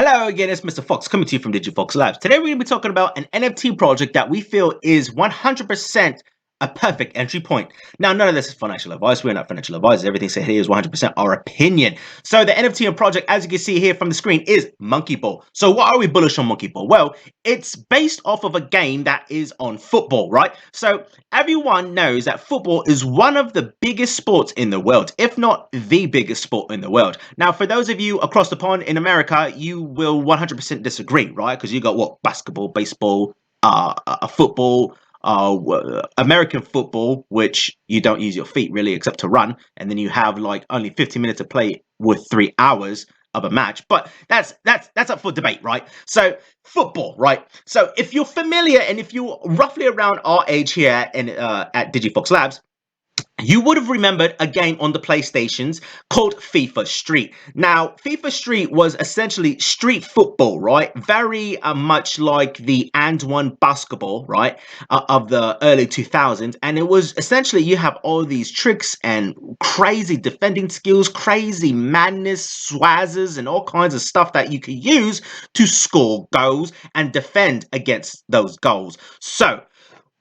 Hello again, it's Mr. Fox coming to you from digifoxlabs. Today we're going to be talking about an NFT project that we feel is 100% a perfect entry point. Now, none of this is financial advice. We're not financial advisors. Everything said here is 100% our opinion. So the NFT and project, as you can see here from the screen, is Monkeyball. So why are we bullish on Monkeyball? Well, it's based off of a game that is on football, right? So everyone knows that football is one of the biggest sports in the world, if not the biggest sport in the world. Now, for those of you across the pond in America, you will 100% disagree, right? Because you got what? Basketball, baseball, football, American football, which you don't use your feet really except to run, and then you have like only 50 minutes to play with 3 hours of a match. But that's up for debate, right? So football, right? So if you're familiar and if you're roughly around our age here in at DigiFox Labs, you would have remembered a game on the PlayStations called FIFA Street. Now, FIFA Street was essentially street football, right? Very much like the And1 basketball, right, of the early 2000s. And it was essentially, you have all these tricks and crazy defending skills, crazy madness, swazzes, and all kinds of stuff that you could use to score goals and defend against those goals. So,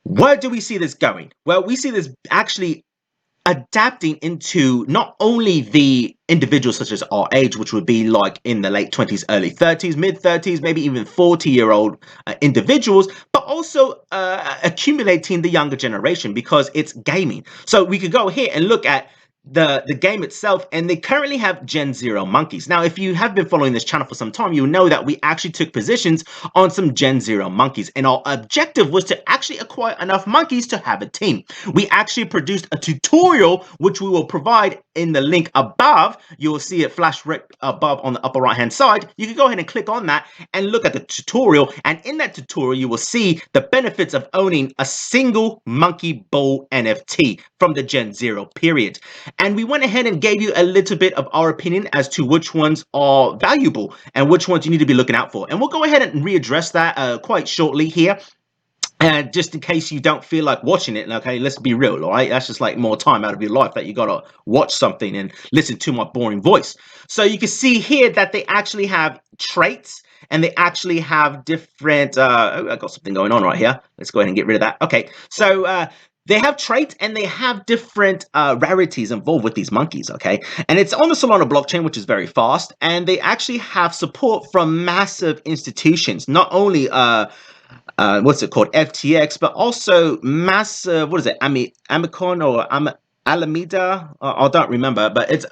where do we see this going? Well, we see this actually adapting into not only the individuals such as our age, which would be like in the late 20s, early 30s, mid 30s, maybe even 40-year-old individuals, but also accumulating the younger generation because it's gaming. So we could go here and look at the game itself, and they currently have Gen 0 monkeys. Now, if you have been following this channel for some time, you know that we actually took positions on some Gen 0 monkeys, and our objective was to actually acquire enough monkeys to have a team. We actually produced a tutorial, which we will provide in the link above. You will see it flash right above on the upper right hand side. You can go ahead and click on that and look at the tutorial, and in that tutorial you will see the benefits of owning a single Monkeyball NFT from the Gen 0 period. And we went ahead and gave you a little bit of our opinion as to which ones are valuable and which ones you need to be looking out for. And we'll go ahead and readdress that quite shortly here. And just in case you don't feel like watching it, okay, let's be real, all right? That's just like more time out of your life that you gotta watch something and listen to my boring voice. So you can see here that they actually have traits, and they actually have different, oh, I got something going on right here. Let's go ahead and get rid of that. Okay, so they have traits and they have different rarities involved with these monkeys, okay? And it's on the Solana blockchain, which is very fast, and they actually have support from massive institutions, not only what's it called, FTX, but also massive, what is it, Amicon or Alameda? I don't remember, but it's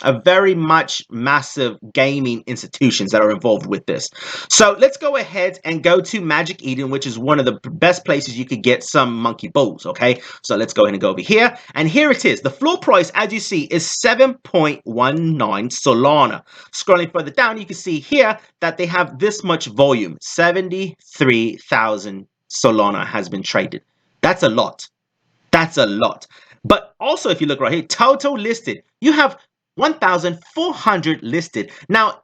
a very much massive gaming institutions that are involved with this. So let's go ahead and go to Magic Eden, which is one of the best places you could get some Monkeyball, okay? So let's go ahead and go over here, and here it is. The floor price, as you see, is 7.19 Solana. Scrolling further down, you can see here that they have this much volume. 73,000 Solana has been traded. That's a lot. That's a lot. But also, if you look right here, total listed, you have 1,400 listed. Now,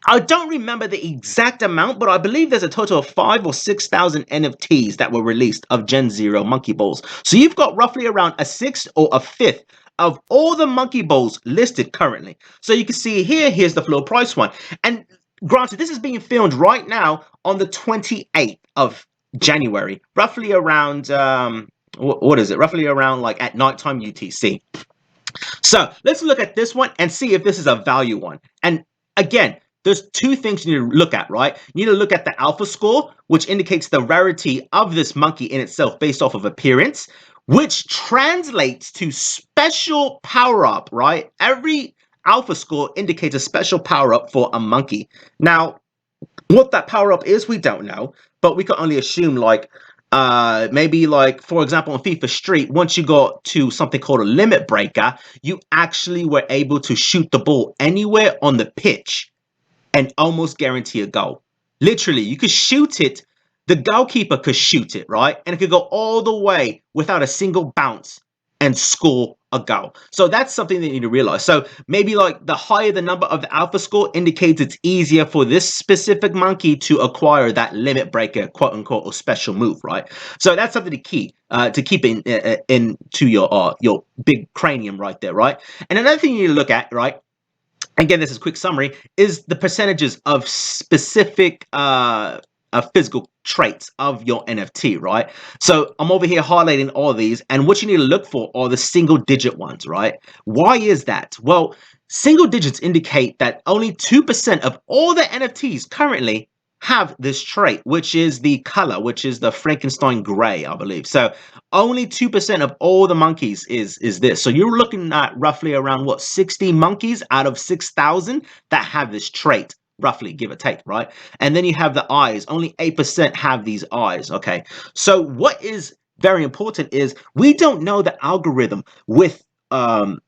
I don't remember the exact amount, but I believe there's a total of 5,000 or 6,000 NFTs that were released of Gen 0 Monkeyball. So you've got roughly around a sixth or a fifth of all the Monkeyball listed currently. So you can see here, here's the floor price one. And granted, this is being filmed right now on the 28th of January, roughly around, what is it? Roughly around like at nighttime UTC. So let's look at this one and see if this is a value one. And again, there's two things you need to look at, right? You need to look at the alpha score, which indicates the rarity of this monkey in itself based off of appearance, which translates to special power-up, right? Every alpha score indicates a special power-up for a monkey. Now, what that power-up is, we don't know, but we can only assume like maybe like, for example, on FIFA Street, once you got to something called a limit breaker, you actually were able to shoot the ball anywhere on the pitch and almost guarantee a goal. Literally, you could shoot it, the goalkeeper could shoot it, right? And it could go all the way without a single bounce and score a goal. So that's something that you need to realize. So maybe like the higher the number of the alpha score indicates it's easier for this specific monkey to acquire that limit breaker, quote unquote, or special move, right? So that's something to keep into your big cranium right there, right? And another thing you need to look at, right, again, this is a quick summary, is the percentages of specific physical traits of your NFT, right? So I'm over here highlighting all of these, and what you need to look for are the single digit ones, right? Why is that? Well, single digits indicate that only 2% of all the NFTs currently have this trait, which is the color, which is the Frankenstein gray, I believe. So only 2% of all the monkeys is this. So you're looking at roughly around what, 60 monkeys out of 6,000 that have this trait, roughly, give or take, right? And then you have the eyes. Only 8% have these eyes. Okay. So what is very important is we don't know the algorithm with the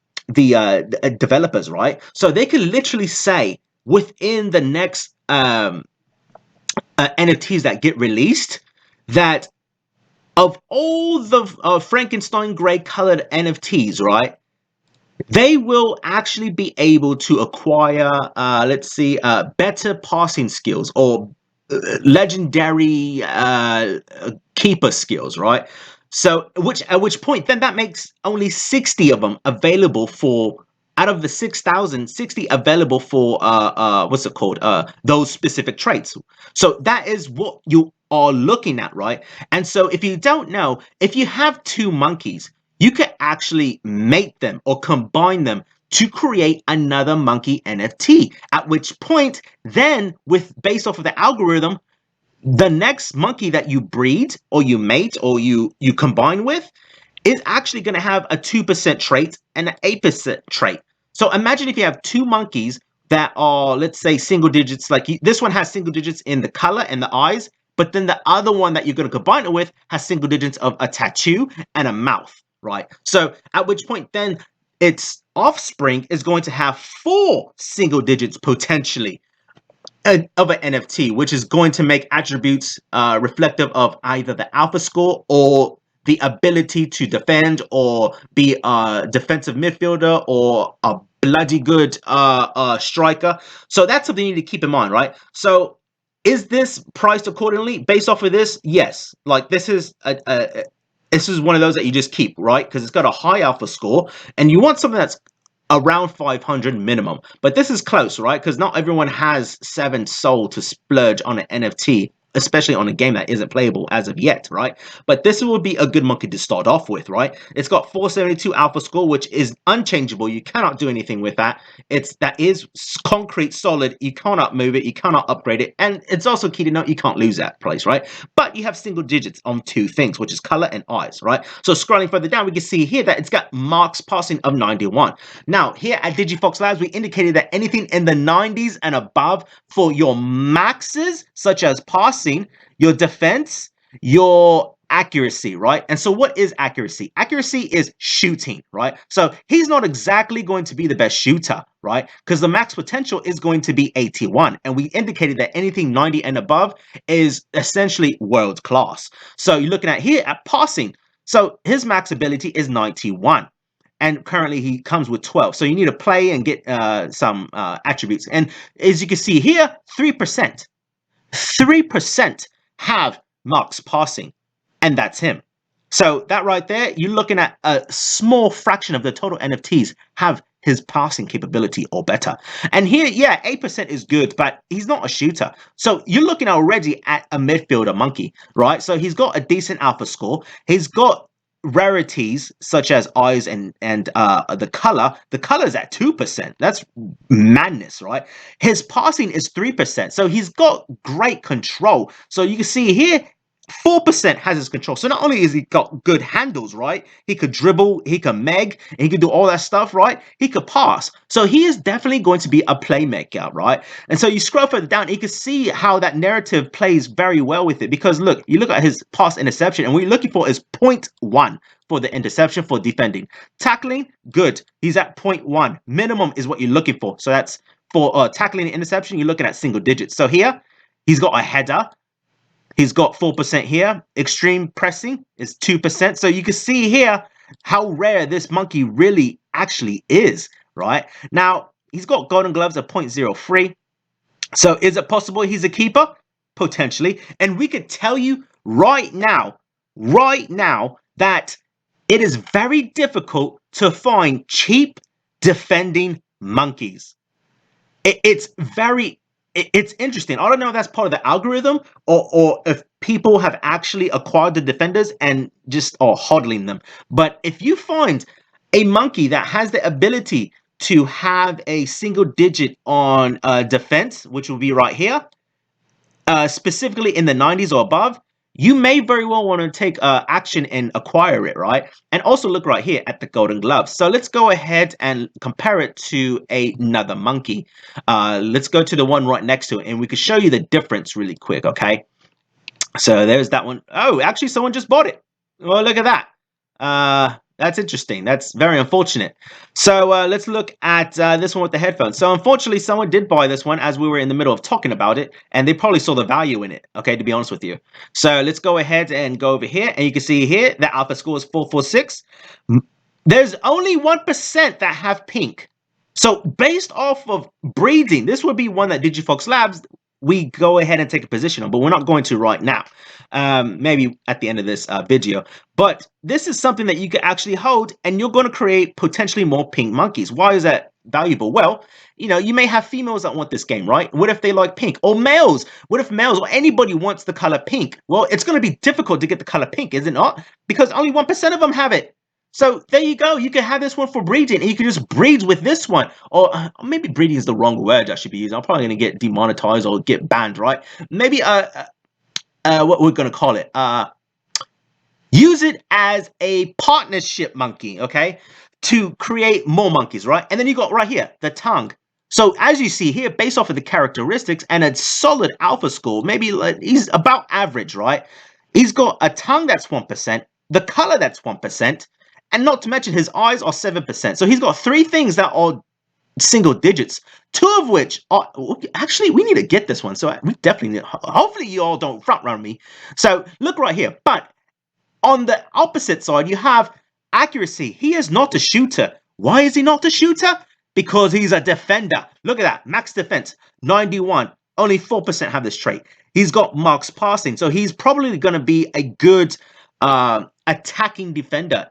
developers, right? So they can literally say within the next NFTs that get released that of all the Frankenstein gray colored NFTs, right, they will actually be able to acquire, let's see, better passing skills or legendary keeper skills, right? So, at which point, then that makes only 60 of them available for, out of the 6,000, 60 available for, what's it called? Those specific traits. So that is what you are looking at, right? And so if you don't know, if you have two monkeys, you could actually mate them or combine them to create another monkey NFT, at which point then based off of the algorithm, the next monkey that you breed or you mate or you combine with is actually going to have a 2% trait and an 8% trait. So imagine if you have two monkeys that are, let's say, single digits, like this one has single digits in the color and the eyes, but then the other one that you're going to combine it with has single digits of a tattoo and a mouth, right? So at which point then its offspring is going to have 4 single digits potentially of an NFT, which is going to make attributes reflective of either the alpha score or the ability to defend or be a defensive midfielder or a bloody good striker. So that's something you need to keep in mind, right? So is this priced accordingly based off of this? Yes. Like this is this is one of those that you just keep, right? Because it's got a high alpha score and you want something that's around 500 minimum, but this is close, right? Because not everyone has 7 soul to splurge on an NFT, especially on a game that isn't playable as of yet, right? But this will be a good monkey to start off with, right? It's got 472 alpha score, which is unchangeable. You cannot do anything with that. That is concrete, solid. You cannot move it. You cannot upgrade it. And it's also key to note you can't lose that place, right? But you have single digits on 2 things, which is color and eyes, right? So scrolling further down, we can see here that it's got marks passing of 91. Now, here at DigifoxLabs, we indicated that anything in the 90s and above for your maxes, such as passing, your defense, your accuracy, right? And so what is accuracy? Accuracy is shooting, right? So he's not exactly going to be the best shooter, right? Because the max potential is going to be 81. And we indicated that anything 90 and above is essentially world class. So you're looking at here at passing. So his max ability is 91. And currently he comes with 12. So you need to play and get some attributes. And as you can see here, 3%. 3% have marks passing. And that's him. So that right there, you're looking at a small fraction of the total NFTs have his passing capability or better. And here, yeah, 8% is good, but he's not a shooter. So you're looking already at a midfielder monkey, right? So he's got a decent alpha score. He's got rarities such as eyes and the color. The color is at 2%. That's madness, right? His passing is 3%. So he's got great control. So you can see here, 4% has his control. So not only has he got good handles, right? He could dribble, he could meg, and he could do all that stuff, right? He could pass. So he is definitely going to be a playmaker, right? And so you scroll further down, you can see how that narrative plays very well with it. Because look, you look at his pass interception, and what you're looking for is 0.1 for the interception for defending. Tackling, good. He's at 0.1. Minimum is what you're looking for. So that's for tackling and interception, you're looking at single digits. So here, he's got a header. He's got 4% here. Extreme pressing is 2%. So you can see here how rare this monkey really actually is, right? Now, he's got golden gloves at 0.03. So is it possible he's a keeper? Potentially. And we could tell you right now, that it is very difficult to find cheap defending monkeys. it's interesting. I don't know if that's part of the algorithm or if people have actually acquired the defenders and just are hodling them. But if you find a monkey that has the ability to have a single digit on defense, which will be right here, specifically in the 90s or above, you may very well want to take action and acquire it, right? And also look right here at the golden gloves. So let's go ahead and compare it to another monkey. Let's go to the one right next to it, and we can show you the difference really quick, okay? So there's that one. Oh, actually, someone just bought it. Well, look at that. That's interesting. That's very unfortunate. So let's look at this one with the headphones. So unfortunately, someone did buy this one as we were in the middle of talking about it, and they probably saw the value in it, okay, to be honest with you. So let's go ahead and go over here, and you can see here that alpha score is 446. There's only 1% that have pink. So based off of breeding, this would be one that DigifoxLabs, we go ahead and take a position on, but we're not going to right now. Maybe at the end of this video. But this is something that you can actually hold, and you're going to create potentially more pink monkeys. Why is that valuable? Well, you know, you may have females that want this game, right? What if they like pink? Or males? What if males or anybody wants the color pink? Well, it's going to be difficult to get the color pink, is it not? Because only 1% of them have it. So there you go. You can have this one for breeding, and you can just breed with this one. Or maybe breeding is the wrong word I should be using. I'm probably going to get demonetized or get banned, right? Maybe what we're going to call it. Use it as a partnership monkey, okay? To create more monkeys, right? And then you got right here, the tongue. So as you see here, based off of the characteristics and a solid alpha score, maybe like, he's about average, right? He's got a tongue that's 1%, the color that's 1%, and not to mention his eyes are 7%. So he's got 3 things that are single digits, 2 of which are actually, we need to get this one. So we definitely need, hopefully you all don't front run me. So look right here. But on the opposite side, you have accuracy. He is not a shooter. Why is he not a shooter? Because he's a defender. Look at that. Max defense, 91. Only 4% have this trait. He's got max passing. So he's probably going to be a good attacking defender.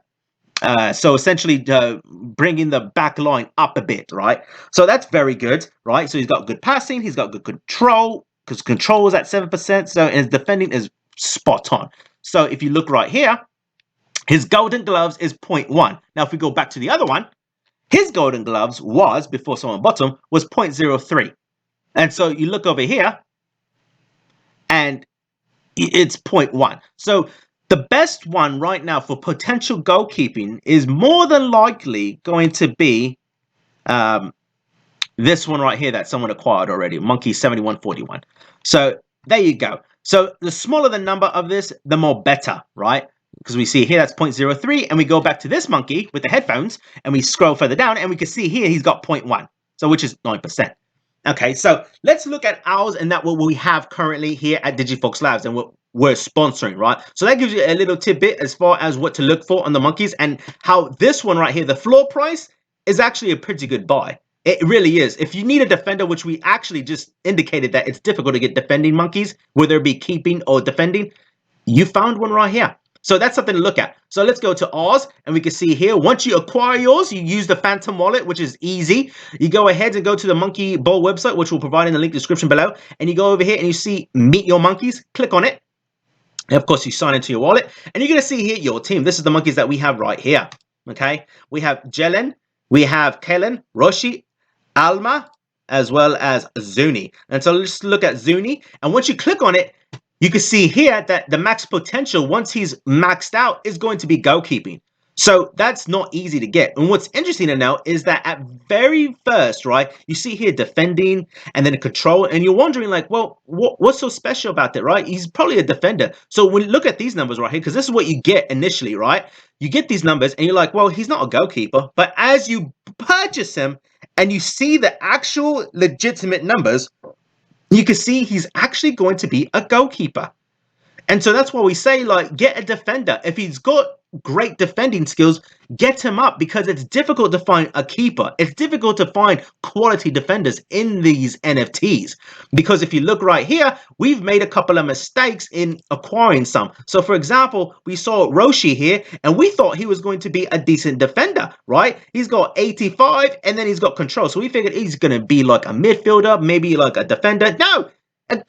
So essentially bringing the back line up a bit, right? So that's very good, right? So he's got good passing. He's got good control, because control is at 7%. So his defending is spot on. So if you look right here, his golden gloves is 0.1. Now, if we go back to the other one, his golden gloves was, before someone bought them, was 0.03. And so you look over here, and it's 0.1. So the best one right now for potential goalkeeping is more than likely going to be this one right here that someone acquired already, Monkey 7141. So there you go. So the smaller the number of this, the more better, right? Because we see here that's 0.03, and we go back to this monkey with the headphones, and we scroll further down, and we can see here he's got 0.1, so which is 9%. Okay, so let's look at ours, and that what we have currently here at DigiFox Labs and what we're sponsoring, right? So that gives you a little tidbit as far as what to look for on the monkeys, and how this one right here, the floor price, is actually a pretty good buy. It really is. If you need a defender, which we actually just indicated that it's difficult to get defending monkeys, whether it be keeping or defending, you found one right here. So that's something to look at. So let's go to ours, and we can see here, once you acquire yours, you use the Phantom wallet, which is easy. You go ahead and go to the Monkeyball website, which we'll provide in the link description below, and you go over here and you see Meet Your Monkeys. Click on it. And of course, you sign into your wallet, and you're going to see here your team. This is the monkeys that we have right here. Okay, we have Jelen, we have Kellen, Roshi, Alma, as well as Zuni. And so let's look at Zuni. And once you click on it, you can see here that the max potential, once he's maxed out, is going to be goalkeeping. So that's not easy to get. And what's interesting to know is that at very first, right, you see here defending and then a control, and you're wondering like, well, what's so special about that, right? He's probably a defender. So when you look at these numbers right here, because this is what you get initially, right? You get these numbers and you're like, well, he's not a goalkeeper. But as you purchase him and you see the actual legitimate numbers, you can see he's actually going to be a goalkeeper. And so that's why we say, like, get a defender. If he's got great defending skills, get him up, because it's difficult to find a keeper. It's difficult to find quality defenders in these NFTs, because if you look right here, we've made a couple of mistakes in acquiring some. So for example, we saw Roshi here, and we thought he was going to be a decent defender, right? He's got 85 and then he's got control, so we figured he's going to be like a midfielder, maybe like a defender. No,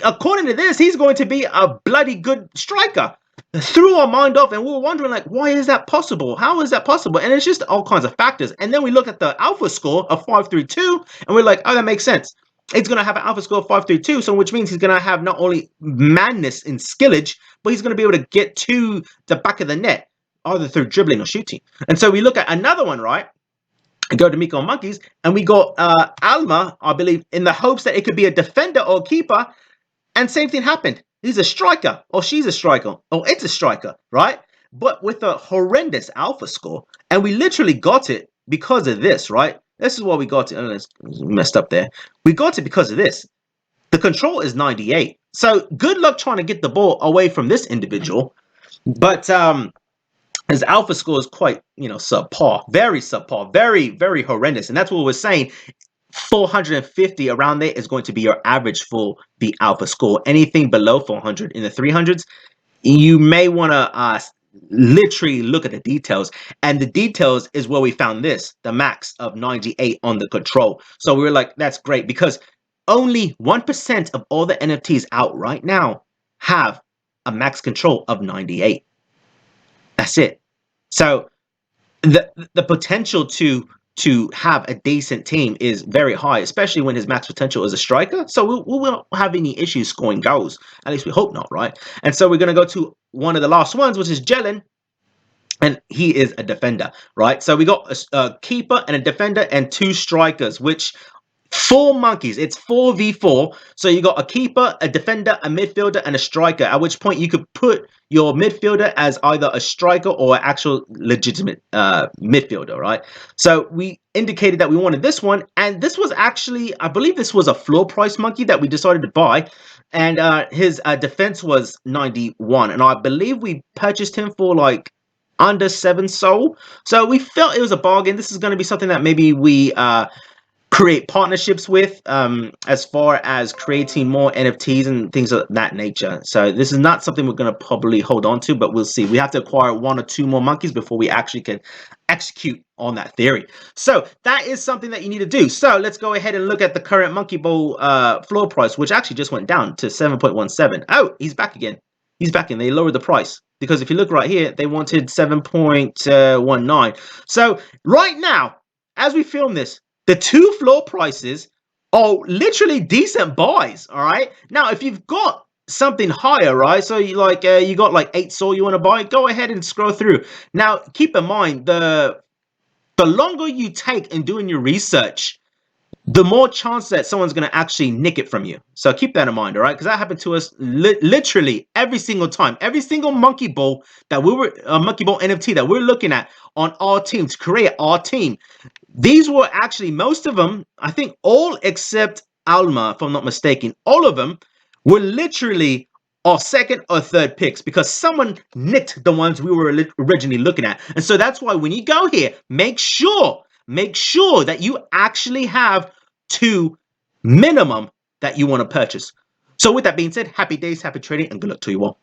according to this, he's going to be a bloody good striker. Threw our mind off, and we were wondering, like, why is that possible? How is that possible? And it's just all kinds of factors. And then we look at the alpha score of 532, and we're like, oh, that makes sense. It's going to have an alpha score of 532, so which means he's going to have not only madness in skillage, but he's going to be able to get to the back of the net, either through dribbling or shooting. And so we look at another one, right? Go to Miko Monkeys, and we got Alma, I believe, in the hopes that it could be a defender or a keeper, and same thing happened. He's a striker, or she's a striker, or it's a striker, right? But with a horrendous alpha score, and we literally got it because of this, right? This is why we got it. Oh, it's messed up there. We got it because of this. The control is 98. So good luck trying to get the ball away from this individual. But his alpha score is quite, subpar, very subpar, very, very horrendous. And that's what we're saying. 450 around there is going to be your average for the alpha score. Anything below 400 in the 300s, you may want to literally look at the details. And the details is where we found this, the max of 98 on the control. So we were like, that's great, because only 1% of all the NFTs out right now have a max control of 98. That's it. So the potential to have a decent team is very high, especially when his max potential is a striker. So we won't have any issues scoring goals. At least we hope not, right? And so we're going to go to one of the last ones, which is Jelen. And he is a defender, right? So we got a keeper and a defender and 2 strikers, which 4 monkeys. It's 4v4. So you got a keeper, a defender, a midfielder, and a striker. At which point you could put your midfielder as either a striker or an actual legitimate midfielder, right? So we indicated that we wanted this one, and this was actually, I believe this was a floor price monkey that we decided to buy, and his defense was 91, and I believe we purchased him for like under 7 SOL. So we felt it was a bargain. This is going to be something that maybe we create partnerships with, as far as creating more NFTs and things of that nature. So this is not something we're going to probably hold on to, but we'll see. We have to acquire 1 or 2 more monkeys before we actually can execute on that theory. So that is something that you need to do. So let's go ahead and look at the current Monkeyball floor price, which actually just went down to 7.17. Oh, he's back again. He's back in. They lowered the price, because if you look right here, they wanted 7.19. So right now, as we film this, the 2 floor prices are literally decent buys, all right? Now, if you've got something higher, right? So you got like 8 SOL you want to buy, go ahead and scroll through. Now, keep in mind, the longer you take in doing your research, the more chance that someone's going to actually nick it from you. So keep that in mind, all right? Because that happened to us literally every single time. Every single Monkeyball that Monkeyball NFT that we're looking at on our team to create our team, these were actually, most of them, I think all except Alma, if I'm not mistaken, all of them were literally our 2nd or 3rd picks, because someone nicked the ones we were originally looking at. And so that's why when you go here, make sure that you actually have 2 minimum that you want to purchase. So with that being said, happy days, happy trading, and good luck to you all.